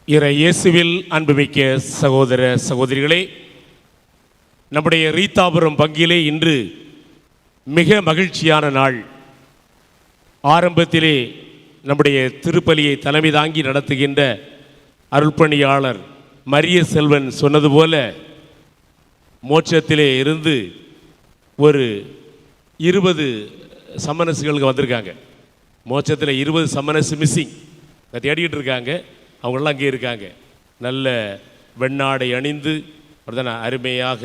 இயேசுவில் அன்புமிக்க சகோதர சகோதரிகளே, நம்முடைய ரீத்தாபுரம் பங்கிலே இன்று மிக மகிழ்ச்சியான நாள். ஆரம்பத்திலே நம்முடைய திருப்பலியை தலைமை தாங்கி நடத்துகின்ற அருள்பணியாளர் மரிய செல்வன் சொன்னது போல, மோட்சத்திலே இருந்து ஒரு 20 சம்மனசுகளுக்கு வந்திருக்காங்க. மோட்சத்தில் 20 சம்மனசு மிஸ்ஸிங் தேடிக்கிட்டு இருக்காங்க. அவங்களெல்லாம் அங்கே இருக்காங்க. நல்ல வெண்ணாடை அணிந்து அருமையாக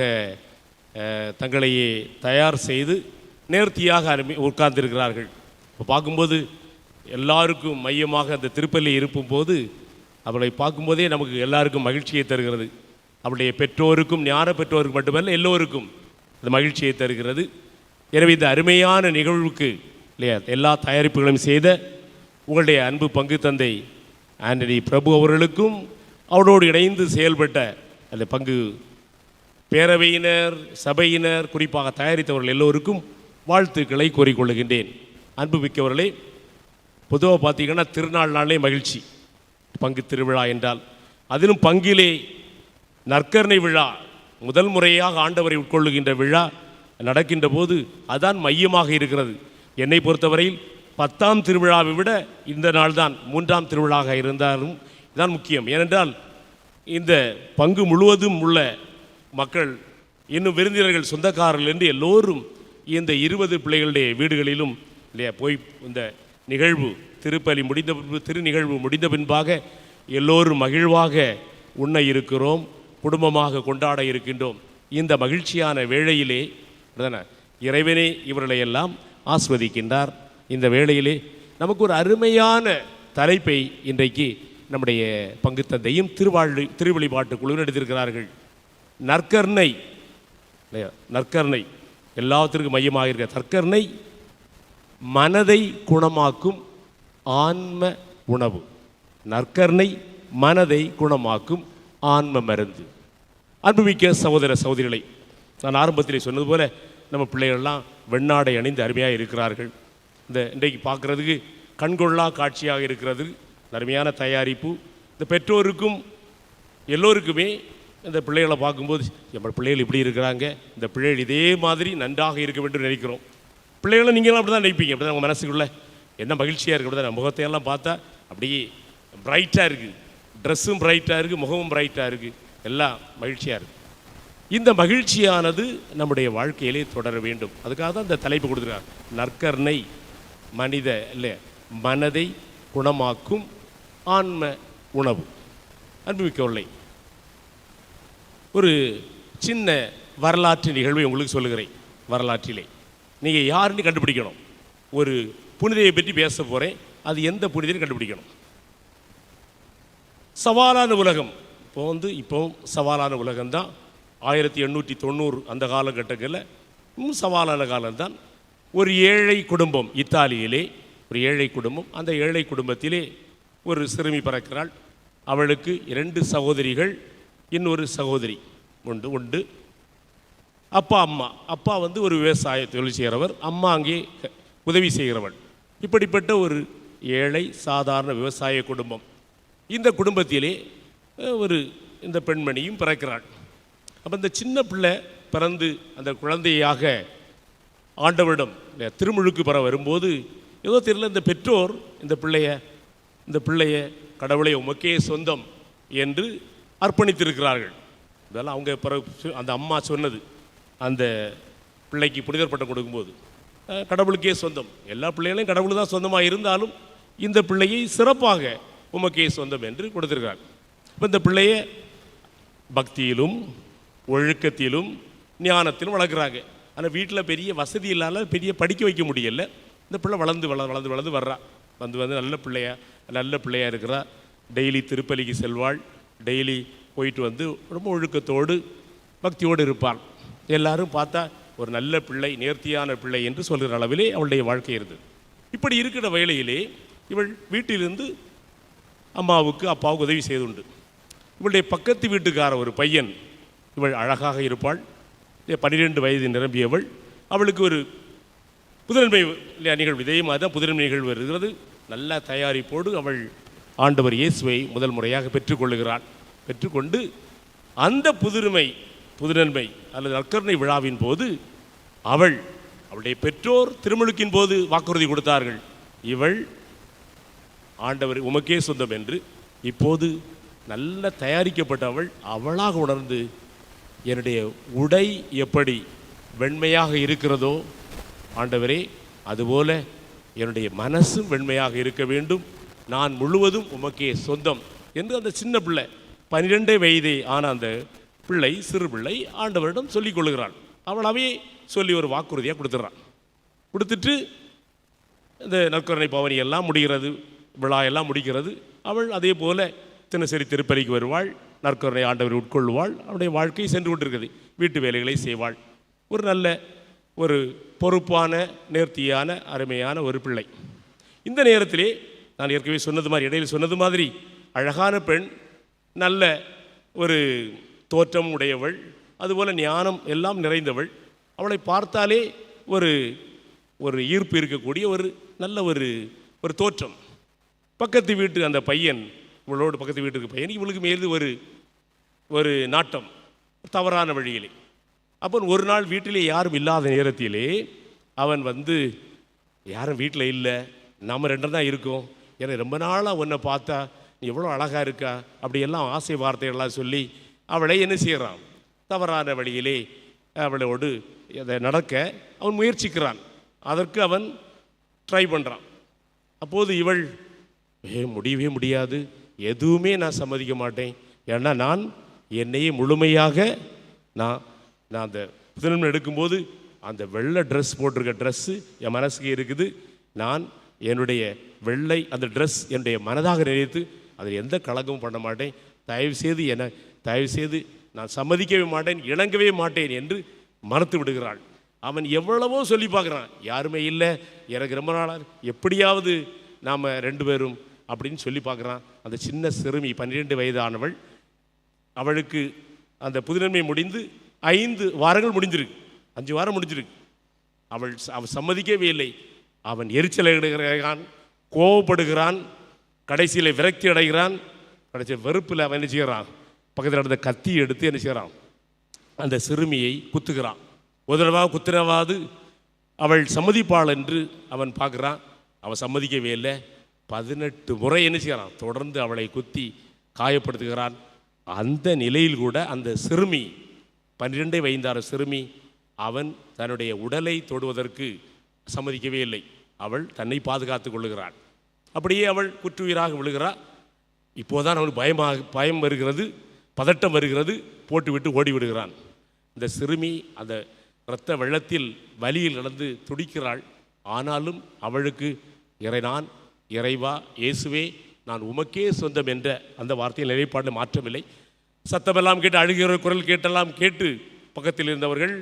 தங்களையே தயார் செய்து நேர்த்தியாக உட்கார்ந்திருக்கிறார்கள். இப்போ பார்க்கும்போது எல்லாருக்கும் மையமாக அந்த திருப்பலி இருக்கும்போது அவளை பார்க்கும்போதே நமக்கு எல்லாருக்கும் மகிழ்ச்சியை தருகிறது. அவளுடைய பெற்றோருக்கும், ஞான பெற்றோருக்கு மட்டுமல்ல எல்லோருக்கும் அந்த மகிழ்ச்சியை தருகிறது. எனவே இந்த அருமையான நிகழ்வுக்கு இல்லையா எல்லா தயாரிப்புகளையும் செய்த உங்களுடைய அன்பு பங்கு தந்தை ஆண்டனி பிரபு அவர்களுக்கும், அவரோடு இணைந்து செயல்பட்ட அந்த பங்கு பேரவையினர், சபையினர், குறிப்பாக தயாரித்தவர்கள் எல்லோருக்கும் வாழ்த்துக்களை கோரிக்கொள்ளுகின்றேன். அன்பு மிக்கவர்களே, பொதுவாக பார்த்தீங்கன்னா திருநாள் நாளே மகிழ்ச்சி. பங்கு திருவிழா என்றால் அதிலும் பங்கிலே நற்கருணை விழா முதல் முறையாக ஆண்டவரை உட்கொள்ளுகின்ற விழா நடக்கின்ற போது அதான் மையமாக இருக்கிறது. என்னை பொறுத்தவரையில் 10ஆம் திருவிழாவை விட இந்த நாள் தான் 3ஆம் திருவிழாவாக இருந்தாலும் இதுதான் முக்கியம். ஏனென்றால் இந்த பங்கு முழுவதும் உள்ள மக்கள், இன்னும் விருந்தினர்கள், சொந்தக்காரர்கள் என்று எல்லோரும் இந்த 20 பிள்ளைகளுடைய வீடுகளிலும் இல்லையா போய் இந்த நிகழ்வு திருப்பலி முடிந்த பின்பு, திருநிகழ்வு முடிந்த பின்பாக எல்லோரும் மகிழ்வாக உண்ண இருக்கிறோம், குடும்பமாக கொண்டாட இருக்கின்றோம். இந்த மகிழ்ச்சியான வேளையிலே இறைவனே இவர்களை எல்லாம் ஆஸ்வதிக்கின்றார். இந்த வேளையிலே நமக்கு ஒரு அருமையான தலைப்பை இன்றைக்கு நம்முடைய பங்கு தந்தையும் திருவழிபாட்டு குழு எடுத்திருக்கிறார்கள். நற்கருணை. நற்கருணை எல்லாத்திற்கும் மையமாக இருக்கிற நற்கருணை மனதை குணமாக்கும் ஆன்ம உணவு. நற்கருணை மனதை குணமாக்கும் ஆன்ம மருந்து. அன்புமிக்க சகோதர சகோதரிகளை, நான் ஆரம்பத்திலே சொன்னது போல நம்ம பிள்ளைகள்லாம் வெண்ணாடை அணிந்து அருமையாக இருக்கிறார்கள். இந்த இன்றைக்கு பார்க்குறதுக்கு கண்கொள்ளா காட்சியாக இருக்கிறது. அருமையான தயாரிப்பு. இந்த பெற்றோருக்கும் எல்லோருக்குமே இந்த பிள்ளைகளை பார்க்கும்போது நம்ம பிள்ளைகள் இப்படி இருக்கிறாங்க, இந்த பிள்ளைகள் இதே மாதிரி நன்றாக இருக்க வேண்டும் நினைக்கிறோம். பிள்ளைகளை நீங்களும் அப்படி தான் நினைப்பீங்க. அப்படி தான் உங்கள் மனசுக்குள்ளே என்ன மகிழ்ச்சியாக இருக்குது. அப்படி தான் முகத்தையெல்லாம் பார்த்தா அப்படியே பிரைட்டாக இருக்குது, ட்ரெஸ்ஸும் பிரைட்டாக இருக்குது, முகமும் பிரைட்டாக இருக்குது, எல்லாம் மகிழ்ச்சியாக இருக்குது. இந்த மகிழ்ச்சியானது நம்முடைய வாழ்க்கையிலே தொடர வேண்டும். அதுக்காக தான் இந்த தலைப்பு கொடுத்துருக்காங்க. நற்கருணை மனித இல்லை மனதை குணமாக்கும் ஆன்ம உணவு. அன்புமிக்கவர்களே, ஒரு சின்ன வரலாற்று நிகழ்வை உங்களுக்கு சொல்லுகிறேன். வரலாற்றிலே நீங்கள் யாருன்னு கண்டுபிடிக்கணும். ஒரு புனிதையை பற்றி பேச போகிறேன். அது எந்த புனிதையும் கண்டுபிடிக்கணும். சவாலான உலகம். இப்போ சவாலான உலகம்தான். 1890 அந்த காலகட்டங்களில் சவாலான காலம்தான். ஒரு ஏழை குடும்பம், இத்தாலியிலே ஒரு ஏழை குடும்பம். அந்த ஏழை குடும்பத்திலே ஒரு சிறுமி பிறக்கிறாள். அவளுக்கு 2 சகோதரிகள், இன்னொரு சகோதரி உண்டு. அப்பா அம்மா. அப்பா ஒரு விவசாய தொழில் செய்கிறவர், அம்மா அங்கே உதவி செய்கிறவள். இப்படிப்பட்ட ஒரு ஏழை சாதாரண விவசாய குடும்பம். இந்த குடும்பத்திலே இந்த பெண்மணியும் பிறக்கிறாள். அப்போ இந்த சின்ன பிள்ளை பிறந்து அந்த குழந்தையாக ஆண்டவரிடம் திருமுழுக்கு பெற வரும்போது ஏதோ தெரியல, இந்த பெற்றோர் இந்த பிள்ளைய கடவுளை உமக்கே சொந்தம் என்று அர்ப்பணித்திருக்கிறார்கள். இதெல்லாம் அவங்க பிறகு அந்த அம்மா சொன்னது. அந்த பிள்ளைக்கு புனிதர் பட்டம் கொடுக்கும்போது கடவுளுக்கே சொந்தம். எல்லா பிள்ளைகளையும் கடவுள் தான் சொந்தமாக இருந்தாலும் இந்த பிள்ளையை சிறப்பாக உமக்கே சொந்தம் என்று கொடுத்திருக்கிறார். இப்போ இந்த பிள்ளைய பக்தியிலும் ஒழுக்கத்திலும் ஞானத்திலும் வளர்க்குறாங்க. ஆனால் வீட்டில் பெரிய வசதி இல்லாத பெரிய படிக்க வைக்க முடியல. இந்த பிள்ளை வளர்ந்து வர்றா. நல்ல பிள்ளையாக இருக்கிறா. டெய்லி திருப்பலிக்கு செல்வாள். டெய்லி போயிட்டு ரொம்ப ஒழுக்கத்தோடு பக்தியோடு இருப்பாள். எல்லாரும் பார்த்தா ஒரு நல்ல பிள்ளை, நேர்த்தியான பிள்ளை என்று சொல்கிற அளவிலே அவளுடைய வாழ்க்கை இருந்தது. இப்படி இருக்கிற வேளையிலே இவள் வீட்டிலிருந்து அம்மாவுக்கு அப்பாவுக்கு உதவி செய்துண்டு. இவளுடைய பக்கத்து வீட்டுக்கார ஒரு பையன், இவள் அழகாக இருப்பாள், 12 வயது நிரம்பியவள். அவளுக்கு ஒரு புதுநன்மை நிகழ்வு, இதே மாதிரி தான் புதுநன்மை நிகழ்வு வருகிறது. நல்ல தயாரிப்போடு அவள் ஆண்டவர் இயேசுவை முதல் முறையாக பெற்றுக்கொள்ளுகிறாள். பெற்றுக்கொண்டு அந்த புதுநன்மை அல்லது நற்கருணை விழாவின் போது அவளுடைய பெற்றோர் திருமுழுக்கின் போது வாக்குறுதி கொடுத்தார்கள், இவள் ஆண்டவர் உமக்கே சொந்தம் என்று. இப்போது நல்ல தயாரிக்கப்பட்ட அவளாக உணர்ந்து, என்னுடைய உடை எப்படி வெண்மையாக இருக்கிறதோ ஆண்டவரே, அதுபோல என்னுடைய மனசும் வெண்மையாக இருக்க வேண்டும், நான் முழுவதும் உமக்கே சொந்தம் என்று அந்த சின்ன பிள்ளை 12 வயதே ஆன அந்த பிள்ளை, சிறு பிள்ளை ஆண்டவரிடம் சொல்லிக் கொள்ளுகிறாள். அவளாவே சொல்லி ஒரு வாக்குறுதியாக கொடுத்துட்றான். கொடுத்துட்டு இந்த நற்கருணை பவனி எல்லாம் முடிகிறது, விழா எல்லாம் முடிக்கிறது. அவள் அதே போல தினசரி திருப்பலிக்கு வருவாள், நற்கருணை ஆண்டவர் உட்கொள்வாள், அவளுடைய வாழ்க்கை சென்று கொண்டிருக்கிறது. வீட்டு வேலைகளை செய்வாள். ஒரு நல்ல ஒரு பொறுப்பான நேர்த்தியான அருமையான ஒரு பிள்ளை. இந்த நேரத்திலே நான் ஏற்கனவே சொன்னது மாதிரி, இடையில் சொன்னது மாதிரி, அழகான பெண், நல்ல ஒரு தோற்றம் உடையவள், அதுபோல் ஞானம் எல்லாம் நிறைந்தவள். அவளை பார்த்தாலே ஒரு ஈர்ப்பு இருக்கக்கூடிய ஒரு நல்ல ஒரு தோற்றம். பக்கத்து வீட்டு அந்த பையன், இவளோடு பக்கத்து வீட்டுக்கு பையன், இவளுக்கு மேலே ஒரு நாட்டம் தவறான வழியிலே. அப்போ ஒரு நாள் வீட்டிலே யாரும் இல்லாத நேரத்திலே அவன் யாரும் வீட்டில் இல்லை, நம்ம 2 தான் இருக்கோம், ஏன்னா ரொம்ப நாளாக உன்னை பார்த்தா நீ எவ்வளோ அழகாக இருக்கா, அப்படியெல்லாம் ஆசை வார்த்தைகள்லாம் சொல்லி அவளை என்ன செய்கிறான், தவறான வழியிலே அவளோடு அதை நடக்க அவன் முயற்சிக்கிறான். அதற்கு அவன் ட்ரை பண்ணுறான். அப்போது இவள் முடியவே முடியாது, எதுவுமே நான் சம்மதிக்க மாட்டேன், ஏன்னா நான் என்னையே முழுமையாக நான் அந்த புதுநன்மை எடுக்கும்போது அந்த வெள்ளை ட்ரெஸ் போட்டிருக்க ட்ரெஸ்ஸு என் மனசுக்கு இருக்குது, நான் என்னுடைய வெள்ளை அந்த ட்ரெஸ் என்னுடைய மனதாக நினைத்து அதில் எந்த கலங்கமும் பண்ண மாட்டேன், தயவுசெய்து நான் சம்மதிக்கவே மாட்டேன், இணங்கவே மாட்டேன் என்று மறுத்து விடுகிறாள். அவன் எவ்வளவோ சொல்லி பார்க்குறான், யாருமே இல்லை, எனக்கு ரொம்ப நாளாக எப்படியாவது நாம் 2 பேரும் அப்படின்னு சொல்லி பார்க்குறான். அந்த சின்ன சிறுமி 12 வயதானவள், அவளுக்கு அந்த புதுநன்மை முடிந்து 5 வாரங்கள் முடிஞ்சிருக்கு, 5 வாரம் முடிஞ்சிருக்கு. அவள் சம்மதிக்கவே இல்லை. அவன் எரிச்சல் அடைகிறான், கோவப்படுகிறான், கடைசியில் விரக்தி அடைகிறான். கடைசியில் வெறுப்பில் அவன் என்ன செய்கிறான், பக்கத்தில் நடந்த கத்தி எடுத்து என்ன செய்கிறான், அந்த சிறுமியை குத்துகிறான். ஒரு தடவை குத்துறவாது அவள் சம்மதிப்பாள் என்று அவன் பார்க்குறான். அவன் சம்மதிக்கவே இல்லை. 18 முறை என்ன செய்கிறான், தொடர்ந்து அவளை குத்தி காயப்படுத்துகிறான். அந்த நிலையில் கூட அந்த சிறுமி 12 வயதான சிறுமி அவன் தன்னுடைய உடலை தொடுவதற்கு சம்மதிக்கவே இல்லை. அவள் தன்னை பாதுகாத்து கொள்ளுகிறாள். அப்படியே அவள் குற்றுயிராக விழுகிறாள். இப்போதான் அவனுக்கு பயம் வருகிறது, பதட்டம் வருகிறது, போட்டுவிட்டு ஓடிவிடுகிறான். இந்த சிறுமி அந்த இரத்த வெள்ளத்தில் வலியில் நடந்து துடிக்கிறாள். ஆனாலும் அவளுக்கு இறைவா இயேசுவே நான் உமக்கே சொந்தம் என்ற அந்த வார்த்தையில் நிலைப்பாடு மாற்றமில்லை. சத்தமெல்லாம் கேட்டு, அழுகிற குரல் கேட்டெல்லாம் கேட்டு பக்கத்தில் இருந்தவர்கள்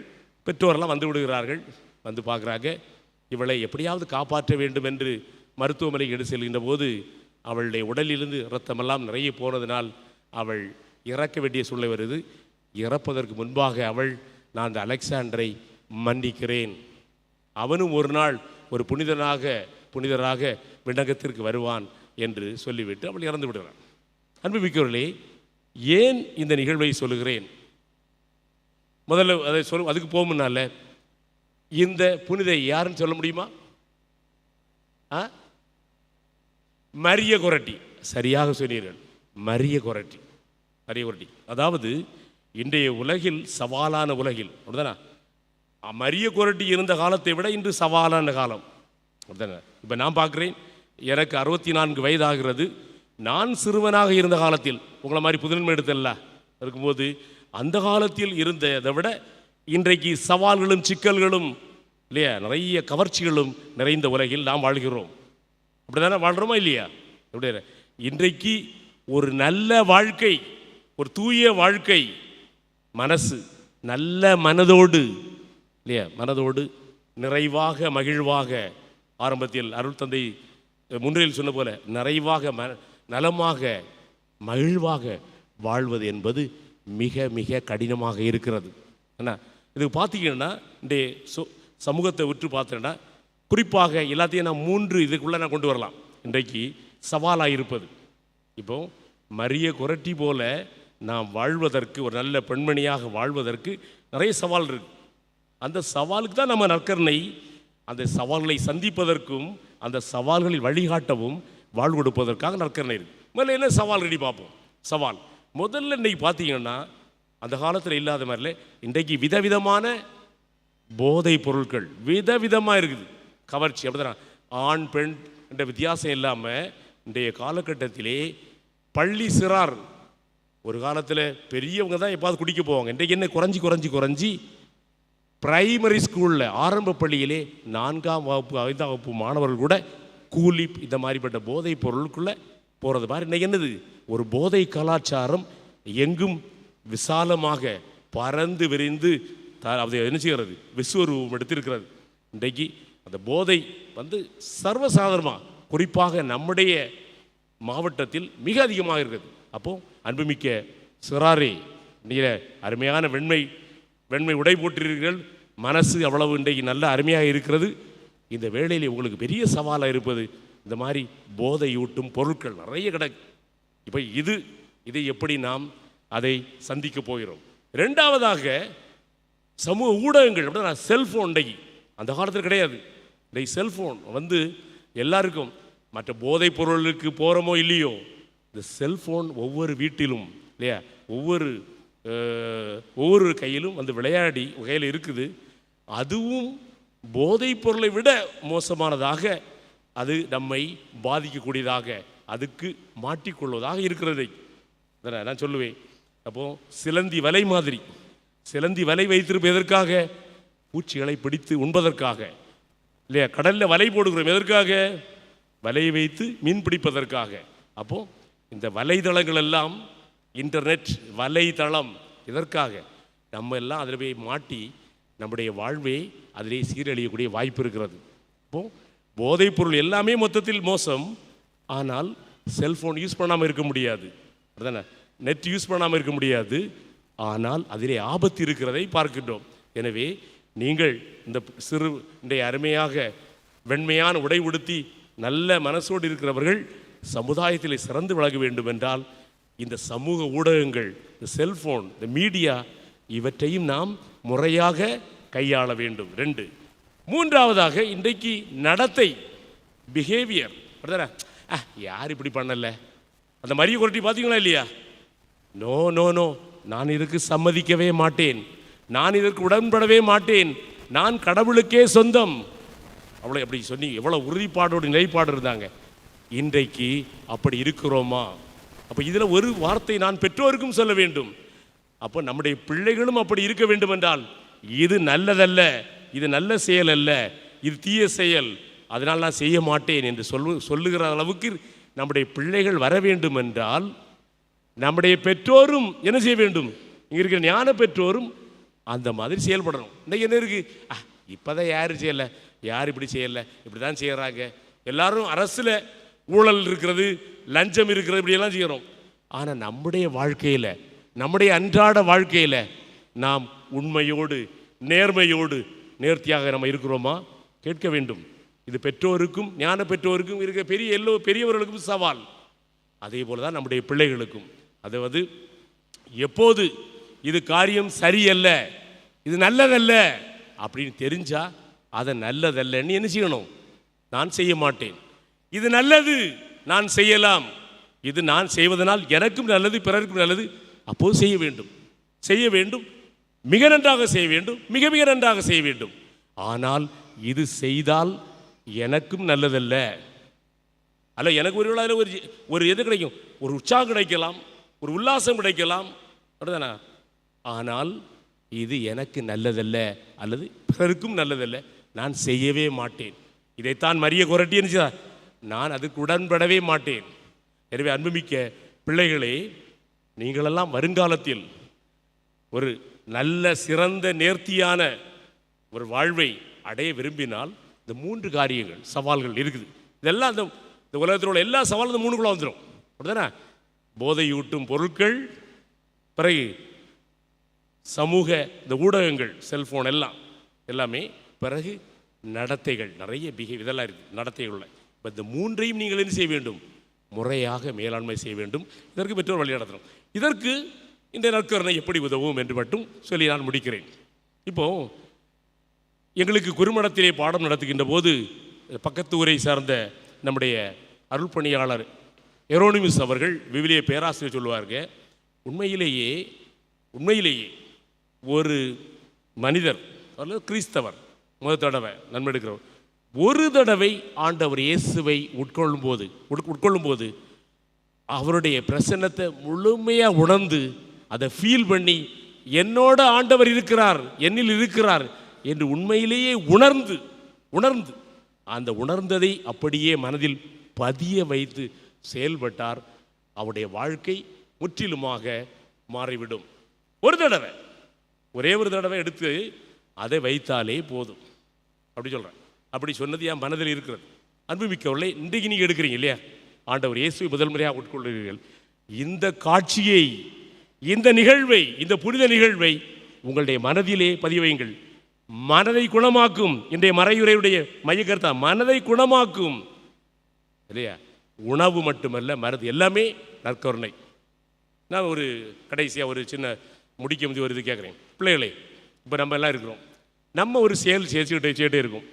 பெற்றோரெல்லாம் வந்து விடுகிறார்கள். வந்து பார்க்குறாங்க, இவளை எப்படியாவது காப்பாற்ற வேண்டும் என்று மருத்துவமனைக்கு எடுத்து செல்கின்ற போது அவளுடைய உடலிலிருந்து இரத்தமெல்லாம் நிறைய போனதினால் அவள் இறக்க வேண்டிய சூழ்நிலை வருது. இறப்பதற்கு முன்பாக அவள், நான் அந்த அலெக்சாண்டரை மன்னிக்கிறேன், அவனும் ஒரு நாள் ஒரு புனிதராக விண்ணகத்திற்கு வருவான் என்று சொல்லிவிட்டு அவள் இறந்து விடுகிறான். அன்புமிக்கவர்களே, ஏன் இந்த நிகழ்வை சொல்லுகிறேன்? முதல்ல அதை அதுக்கு போகும்னால இந்த புனிதை யாருன்னு சொல்ல முடியுமா? மரிய கொரட்டி. சரியாக சொன்னீர்கள், மரிய கொரட்டி. அதாவது இன்றைய உலகில், சவாலான உலகில், அப்படிதானே, மரிய கொரட்டி இருந்த காலத்தை விட இன்று சவாலான காலம், அப்படிதானே. இப்போ நான் பார்க்குறேன், எனக்கு 64 வயதாகிறது. நான் சிறுவனாக இருந்த காலத்தில், உங்களை மாதிரி புதுநன்மை எடுத்தல்ல இருக்கும்போது, அந்த காலத்தில் இருந்ததை விட இன்றைக்கு சவால்களும் சிக்கல்களும் இல்லையா, நிறைய கவர்ச்சிகளும் நிறைந்த உலகில் நாம் வாழ்கிறோம். அப்படி தானே வாழ்கிறோமா இல்லையா? எப்படி இன்றைக்கு ஒரு நல்ல வாழ்க்கை, ஒரு தூய வாழ்க்கை, மனசு நல்ல மனதோடு இல்லையா, மனதோடு நிறைவாக மகிழ்வாக, ஆரம்பத்தில் அருள் தந்தை முன்னிலையில் சொன்ன போல நிறைவாக நலமாக மகிழ்வாக வாழ்வது என்பது மிக மிக கடினமாக இருக்கிறது. என்ன இதுக்கு பார்த்தீங்கன்னா, இன்றைய சமூகத்தை விட்டு பார்த்தேன்னா, குறிப்பாக எல்லாத்தையும் நான் 3 இதுக்குள்ளே நான் கொண்டு வரலாம். இன்றைக்கு சவாலாக இருப்பது இப்போ மரிய குரட்டி போல நாம் வாழ்வதற்கு, ஒரு நல்ல பெண்மணியாக வாழ்வதற்கு நிறைய சவால் இருக்கு. அந்த சவாலுக்கு தான் நம்ம நற்கருணை அந்த சவால்களை சந்திப்பதற்கும் அந்த சவால்களில் வழிகாட்டவும் வாழ்வு கொடுப்பதற்காக நற்கருணை இருக்கு. முதல்ல என்ன சவால் ரெடி பார்ப்போம். சவால் முதல்ல இன்னைக்கு பார்த்தீங்கன்னா அந்த காலத்தில் இல்லாத மாதிரில இன்றைக்கு விதவிதமான போதை பொருட்கள் விதவிதமாக இருக்குது. கவர்ச்சி அப்படிதான், ஆண் பெண் என்ற வித்தியாசம் இல்லாமல் இன்றைய காலகட்டத்திலே பள்ளி சிறார், ஒரு காலத்தில் பெரியவங்க தான் எப்பாவது குடிக்க போவாங்க, இன்றைக்கு என்ன குறைஞ்சி குறைஞ்சி குறைஞ்சி பிரைமரி ஸ்கூலில் ஆரம்ப பள்ளியிலே 4ஆம் வகுப்பு 5ஆம் வகுப்பு மாணவர்கள் கூட கூலி இந்த மாதிரிப்பட்ட போதை பொருளுக்குள்ளே போகிறது மாதிரி இன்றைக்கி என்னது ஒரு போதை கலாச்சாரம் எங்கும் விசாலமாக பறந்து விரிந்து அதை என்ன செய்கிறது விஸ்வரூபம் எடுத்திருக்கிறது. இன்றைக்கு அந்த போதை சர்வசாதாரணமாக குறிப்பாக நம்முடைய மாவட்டத்தில் மிக அதிகமாக இருக்குது. அப்போது அன்புமிக்க சிறாரே, நீங்கள் அருமையான வெண்மை உடை போட்டிருக்கிறீர்கள், மனசு அவ்வளவு இன்றைக்கு நல்ல அருமையாக இருக்கிறது. இந்த வேளையில் உங்களுக்கு பெரிய சவாலாக இருப்பது இந்த மாதிரி போதையூட்டும் பொருட்கள் நிறைய கிடக்கு. இப்போ இதை எப்படி நாம் அதை சந்திக்க போகிறோம். ரெண்டாவதாக சமூக ஊடகங்கள் அப்படின்னா செல்ஃபோன். இன்றைக்கு அந்த காலத்தில் கிடையாது. இன்றைக்கு செல்ஃபோன் எல்லாருக்கும், மற்ற போதைப் பொருளுக்கு போகிறோமோ இல்லையோ, இந்த செல்ஃபோன் ஒவ்வொரு வீட்டிலும் இல்லையா, ஒவ்வொரு கையிலும் விளையாடி வகையில் இருக்குது. அதுவும் போதைப் பொருளை விட மோசமானதாக அது நம்மை பாதிக்கக்கூடியதாக அதுக்கு மாட்டிக்கொள்வதாக இருக்கிறது. நான் சொல்லுவேன். அப்போது சிலந்தி வலை மாதிரி, சிலந்தி வலை வைத்திருப்ப எதற்காக? பூச்சிகளை பிடித்து உண்பதற்காக இல்லையா. கடலில் வலை போடுகிறோம் எதற்காக? வலையை வைத்து மீன் பிடிப்பதற்காக. அப்போது இந்த வலைதளங்கள் எல்லாம், இன்டர்நெட் வலைதளம், இதற்காக நம்ம எல்லாம் அதில் போய் மாட்டி நம்முடைய வாழ்வை அதிலே சீரழியக்கூடிய வாய்ப்பு இருக்கிறது. இப்போது போதைப் பொருள் எல்லாமே மொத்தத்தில் மோசம். ஆனால் செல்ஃபோன் யூஸ் பண்ணாமல் இருக்க முடியாது, அதுதானே, நெட் யூஸ் பண்ணாமல் இருக்க முடியாது. ஆனால் அதிலே ஆபத்து இருக்கிறதை பார்க்கின்றோம். எனவே நீங்கள் இந்த அருமையாக வெண்மையான உடை உடுத்தி நல்ல மனசோடு இருக்கிறவர்கள் சமுதாயத்தில் சிறந்து விளங்க வேண்டும் என்றால் இந்த சமூக ஊடகங்கள், இந்த செல்ஃபோன், இந்த மீடியா, இவற்றையும் நாம் முறையாக கையாள வேண்டும். 2. மூன்றாவதாக இன்றைக்கு நடத்தை, பிஹேவியர். யார் இப்படி பண்ணல, அந்த மரிய குரட்டி பார்த்தீங்களா இல்லையா? நோ நோ நோ, நான் இதற்கு சம்மதிக்கவே மாட்டேன், நான் இதற்கு உடன்படவே மாட்டேன், நான் கடவுளுக்கே சொந்தம். அவ்வளோ அப்படி சொன்னி எவ்வளோ உறுதிப்பாடோடு நிலைப்பாடு இருந்தாங்க. இன்றைக்கு அப்படி இருக்கிறோமா? அப்போ இதில் ஒரு வார்த்தை நான் பெற்றோருக்கும் சொல்ல வேண்டும். அப்போ நம்முடைய பிள்ளைகளும் அப்படி இருக்க வேண்டும் என்றால், இது நல்லதல்ல, இது நல்ல செயல் அல்ல, இது தீய செயல், அதனால் நான் செய்ய மாட்டேன் என்று சொல்லுகிற அளவுக்கு நம்முடைய பிள்ளைகள் வர வேண்டும் என்றால் நம்முடைய பெற்றோரும் என்ன செய்ய வேண்டும்? இங்கே இருக்கிற ஞான பெற்றோரும் அந்த மாதிரி செயல்படணும். இன்றைக்கு என்ன இருக்குது? இப்போதான் யார் செய்யலை, யார் இப்படி செய்யலை, இப்படி தான் செய்கிறாங்க, எல்லாரும் அரசில் ஊழல் இருக்கிறது, லஞ்சம் இருக்கிறது, இப்படியெல்லாம் செய்கிறோம். ஆனால் நம்முடைய வாழ்க்கையில், நம்முடைய அன்றாட வாழ்க்கையில் நாம் உண்மையோடு நேர்மையோடு நேர்த்தியாக நம்ம இருக்கிறோமா? கேட்க வேண்டும். இது பெற்றோருக்கும் ஞான பெற்றோருக்கும் இருக்க பெரியவர்களுக்கும் சவால். அதே போல தான் நம்முடைய பிள்ளைகளுக்கும். அதாவது எப்போது இது காரியம் சரியல்ல, இது நல்லதல்ல அப்படின்னு தெரிஞ்சா அதை நல்லதல்லன்னு என்ன செய்யணும்? நான் செய்ய மாட்டேன், இது நல்லது, நான் செய்யலாம், இது நான் செய்வதனால் எனக்கும் நல்லது, பிறருக்கும் நல்லது, அப்போது செய்ய வேண்டும். செய்ய வேண்டும், மிக நன்றாக செய்ய வேண்டும், மிக மிக நன்றாக செய்ய வேண்டும். ஆனால் இது செய்தால் எனக்கும் நல்லதல்ல, அல்ல எனக்கு ஒரு எது கிடைக்கும், ஒரு உற்சாகம் கிடைக்கலாம், ஒரு உல்லாசம் கிடைக்கலாம், அப்படிதானே. ஆனால் இது எனக்கு நல்லதல்ல அல்லது பிறருக்கும் நல்லதல்ல, நான் செய்யவே மாட்டேன். இதைத்தான் மரிய குரட்டி இருந்துச்சா, நான் அதுக்கு உடன்படவே மாட்டேன். எனவே அன்புமிக்க பிள்ளைகளே, நீங்களெல்லாம் வருங்காலத்தில் ஒரு நல்ல சிறந்த நேர்த்தியான ஒரு வாழ்வை அடைய விரும்பினால் இந்த 3 காரியங்கள், சவால்கள் இருக்குது. இதெல்லாம் இந்த உலகத்தில் உள்ள எல்லா சவாலும் இந்த 3க்குள்ள வந்துடும், அப்படிதானே. போதையூட்டும் பொருட்கள், பிறகு சமூக இந்த ஊடகங்கள், செல்ஃபோன் எல்லாமே, பிறகு நடத்தைகள், நிறைய இதெல்லாம் இருக்குது நடத்தைகள். இப்போ இந்த 3ஐயும் நீங்கள் என்ன செய்ய வேண்டும்? முறையாக மேலாண்மை செய்ய வேண்டும். இதற்கு பெற்றோர் வழி நடத்தணும். இதற்கு இந்த நற்கருணை எப்படி உதவும் என்று மட்டும் சொல்லி நான் முடிக்கிறேன். இப்போது எங்களுக்கு குருமடத்திலே பாடம் நடத்துகின்ற போது பக்கத்து ஊரை சார்ந்த நம்முடைய அருள்பணியாளர் எரோனிமிஸ் அவர்கள் விவிலிய பேராசிரியர் சொல்லுவார்கள், உண்மையிலேயே ஒரு மனிதர் அல்லது கிறிஸ்தவர் முதல் தடவை நன்மை எடுக்கிறவர் ஒரு தடவை ஆண்டவர் இயேசுவை உட்கொள்ளும்போது அவருடைய பிரசன்னத்தை முழுமையாக உணர்ந்து அதை ஃபீல் பண்ணி என்னோட ஆண்டவர் இருக்கிறார், என்னில் இருக்கிறார் என்று உண்மையிலேயே உணர்ந்து அந்த உணர்ந்ததை அப்படியே மனதில் பதிய வைத்து செயல்பட்டார். அவருடைய வாழ்க்கை முற்றிலுமாக மாறிவிடும். ஒரே ஒரு தடவை எடுத்து அதை வைத்தாலே போதும். அப்படி சொல்கிறேன். அப்படி சொன்னது என் மனதில் இருக்கிறது. அன்புமிக்கவர்களே, இன்றைக்கு நீங்கள் எடுக்கிறீங்க இல்லையா, ஆண்டவர் இயேசுவை முதல் முறையாக உட்கொள்கிறீர்கள். இந்த காட்சியை, இந்த நிகழ்வை, இந்த புனித நிகழ்வை உங்களுடைய மனதிலே பதிய வையுங்கள். மனதை குணமாக்கும். இன்றைய மறையுரையுடைய மையக்கருத்தா மனதை குணமாக்கும் இல்லையா? உணவு மட்டுமல்ல, மருந்து எல்லாமே நற்கருணை. நான் ஒரு கடைசியாக ஒரு சின்ன முடிக்க முடிவு வருது கேட்குறேன். பிள்ளைகளே, இப்போ நம்ம எல்லாம் இருக்கிறோம், நம்ம ஒரு செயல் செய்துகிட்டே இருக்கோம்,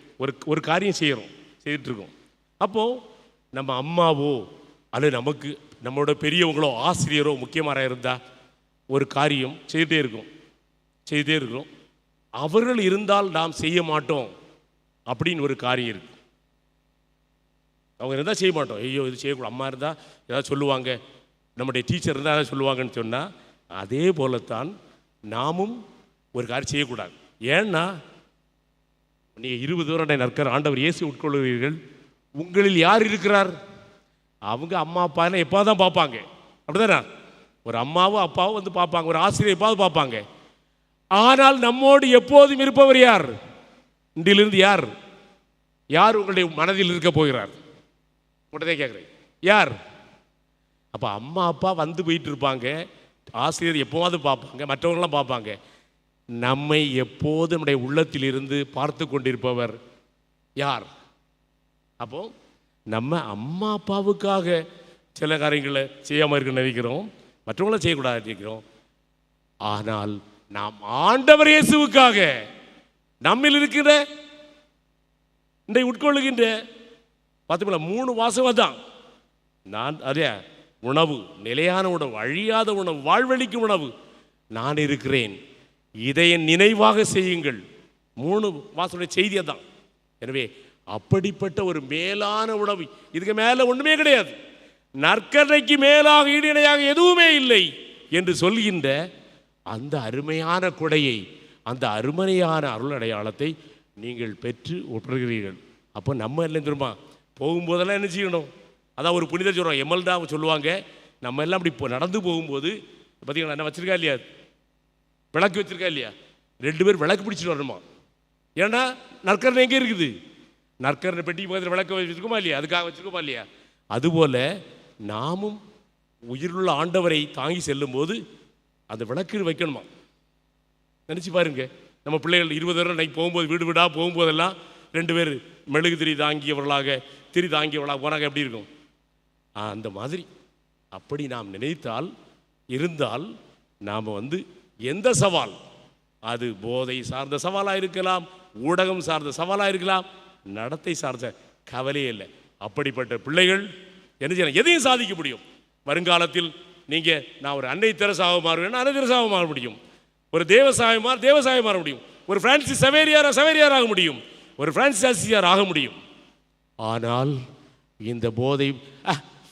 ஒரு காரியம் செய்துட்ருக்கோம். அப்போது நம்ம அம்மாவோ அல்லது நம்மளோட பெரியவங்களோ ஆசிரியரோ முக்கியமாக இருந்தால் ஒரு காரியம் செய்துகிட்டே இருக்கிறோம். அவர்கள் இருந்தால் நாம் செய்ய மாட்டோம் அப்படின்னு ஒரு காரியம் இருக்குது. அவங்க இருந்தால் செய்ய மாட்டோம். ஐயோ இது செய்யக்கூடாது, அம்மா இருந்தால் ஏதாவது சொல்லுவாங்க, நம்முடைய டீச்சர் இருந்தால் ஏதாவது சொல்லுவாங்கன்னு சொன்னால், அதே போலத்தான் நாமும் ஒரு காரியம் செய்யக்கூடாது. ஏன்னா நீங்கள் 20 வருடம் நற்கர் ஆண்டவர் இயேசு உட்கொள்கிறீர்கள். உங்களில் யார் இருக்கிறார்? அவங்க அம்மா அப்பா எப்போ தான் பார்ப்பாங்க, அப்படிதானே? ஒரு அம்மாவும் அப்பாவும் வந்து பார்ப்பாங்க, ஒரு ஆசிரியர் எப்பாவது பார்ப்பாங்க. ஆனால் நம்மோடு எப்போதும் இருப்பவர் யார்? இன்றிலிருந்து யார் உங்களுடைய மனதில் இருக்க போகிறார்? உடனே கேட்குறேன், யார்? அப்போ அம்மா அப்பா வந்து போயிட்டு இருப்பாங்க, ஆசிரியர் எப்போவாவது பார்ப்பாங்க, மற்றவங்களாம் பார்ப்பாங்க. நம்மை எப்போதும் நம்முடைய உள்ளத்தில் இருந்து பார்த்து கொண்டிருப்பவர் யார்? அப்போ நம்ம அம்மா அப்பாவுக்காக சில காரியங்களை செய்யாமல் இருக்க நினைக்கிறோம், மற்றவங்கள செய்யக்கூடாது நினைக்கிறோம். ஆனால் நாம் ஆண்டவர் இயேசுவுக்காக நம்மில் இருக்கிற இன்றை உட்கொள்ளுகின்ற 3 வாசகம் தான். நான் அதே உணவு, நிலையான உணவு, அழியாத உணவு, வாழ்வழிக்கும் உணவு நான் இருக்கிறேன், இதை நினைவாக செய்யுங்கள். 3 வாசனுடைய செய்தியை தான். எனவே அப்படிப்பட்ட ஒரு மேலான உணவு, இதுக்கு மேலே ஒன்றுமே கிடையாது, நற்கருணைக்கு மேலாக ஈடு இணையாக எதுவுமே இல்லை என்று சொல்கின்ற அந்த அருமையான கொடையை, அந்த அருமையான அருள் அடையாளத்தை நீங்கள் பெற்று ஒப்புகிறீர்கள். அப்போ நம்ம எல்லாம் திரும்ப போகும்போதெல்லாம் என்ன செய்யணும்? அதான் ஒரு புனிதர் சொல்கிறோம், எமல்டா சொல்லுவாங்க, நம்ம எல்லாம் அப்படி இப்போ நடந்து போகும்போது பார்த்தீங்களா, என்ன வச்சுருக்கா இல்லையா, விளக்கு வச்சுருக்கா இல்லையா, 2 பேர் விளக்கு பிடிச்சிட்டு வரணுமா? ஏன்னா நற்கருணை எங்கே இருக்குது? நற்கருணை பெட்டி பக்கத்தில் விளக்கு வச்சுருக்கோமா இல்லையா? அதுக்காக வச்சுருக்கோமா இல்லையா? அதுபோல் நாமும் உயிருள்ள ஆண்டவரை தாங்கி செல்லும்போது அந்த விளக்கு வைக்கணுமா? நினச்சி பாருங்க. நம்ம பிள்ளைகள் 20 வருடம் நைட் போகும்போது, வீடு வீடாக போகும்போதெல்லாம் 2 பேர் மெழுகு திரி தாங்கியவர்களாக போனாங்க, எப்படி இருக்கும்? அந்த மாதிரி அப்படி நாம் நினைத்தால் இருந்தால் நாம் எந்த சவால், அது போதை சார்ந்த சவாலாக இருக்கலாம், ஊடகம் சார்ந்த சவாலாக இருக்கலாம், நடத்தை சார்ந்த கவலையே இல்லை. அப்படிப்பட்ட பிள்ளைகள் என்ன செய்யணும்? எதையும் சாதிக்க முடியும். வருங்காலத்தில் நீங்கள் நான் ஒரு அன்னை தெரசாக மாறுவேன், அன்னை தெரசாக மாற முடியும். ஒரு தேவசாயம் மாற முடியும். ஒரு பிரான்சிஸ் சவேரியார் ஆக முடியும். ஒரு பிரான்சிஸ் அசிசியார் ஆக முடியும். ஆனால் இந்த போதை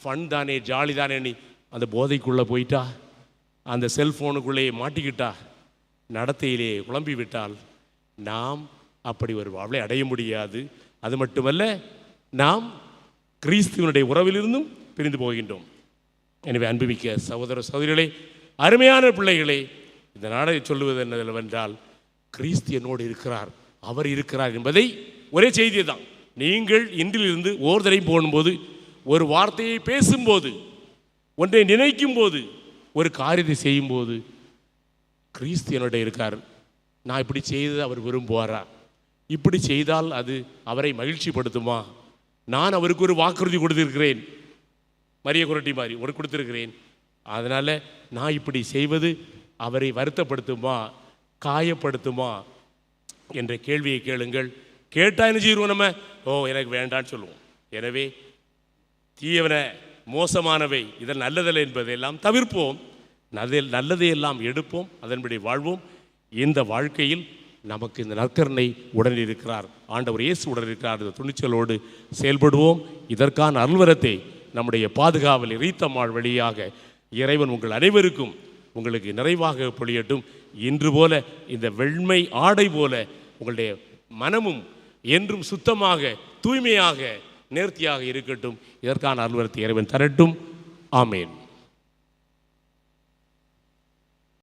ஃபன் தானே, ஜாலி தானே, நீ அந்த போதைக்குள்ளே போயிட்டா, அந்த செல்ஃபோனுக்குள்ளே மாட்டிக்கிட்டா, நடத்தையிலே குழம்பி விட்டால் நாம் அப்படி ஒரு வாழ்வை அடைய முடியாது. அது மட்டுமல்ல, நாம் கிறிஸ்துவனுடைய உறவிலிருந்தும் பிரிந்து போகின்றோம். எனவே அன்புமிக்க சகோதர சகோதரிகளே, அருமையான பிள்ளைகளே, இந்த நாடை சொல்லுவது என்னவென்றால், கிறிஸ்து என்னோடு இருக்கிறார், அவர் இருக்கிறார் என்பதை ஒரே செய்தியை தான். நீங்கள் இன்றிலிருந்து ஓர்தரையும் போகும்போது, ஒரு வார்த்தையை பேசும்போது, ஒன்றை நினைக்கும் போது, ஒரு காரியத்தை செய்யும்போது, கிறிஸ்து என்னோட இருக்கார், நான் இப்படி செய்து அவர் விரும்புவாரா, இப்படி செய்தால் அது அவரை மகிழ்ச்சிப்படுத்துமா, நான் அவருக்கு ஒரு வாக்குறுதி கொடுத்திருக்கிறேன், மரிய குரட்டி மாதிரி ஒரு கொடுத்துருக்கிறேன். அதனால் நான் இப்படி செய்வது அவரை வருத்தப்படுத்துமா காயப்படுத்துமா என்ற கேள்வியை கேளுங்கள். கேட்டால் என்ன செய்வோம்? நம்ம எனக்கு வேண்டான்னு சொல்லுவோம். எனவே தீயவன மோசமானவை இதன் நல்லதல்ல என்பதையெல்லாம் தவிர்ப்போம். நல்லதையெல்லாம் எடுப்போம், அதன்படி வாழ்வோம். இந்த வாழ்க்கையில் நமக்கு இந்த நற்கருணை உடன் இருக்கிறார், ஆண்டவர் இயேசு உடன் இருக்கிறார். இந்த துணிச்சலோடு செயல்படுவோம். இதற்கான அருள்வரத்தை நம்முடைய பாதுகாவல் ரீத்தம்மாள் வழியாக இறைவன் உங்கள் அனைவருக்கும் உங்களுக்கு நிறைவாக பொழியட்டும். இன்று போல இந்த வெண்மை ஆடை போல உங்களுடைய மனமும் என்றும் சுத்தமாக தூய்மையாக நேர்த்தியாக இருக்கட்டும். இதற்கான அருள்வரத்தை இறைவன் தரட்டும். ஆமேன்.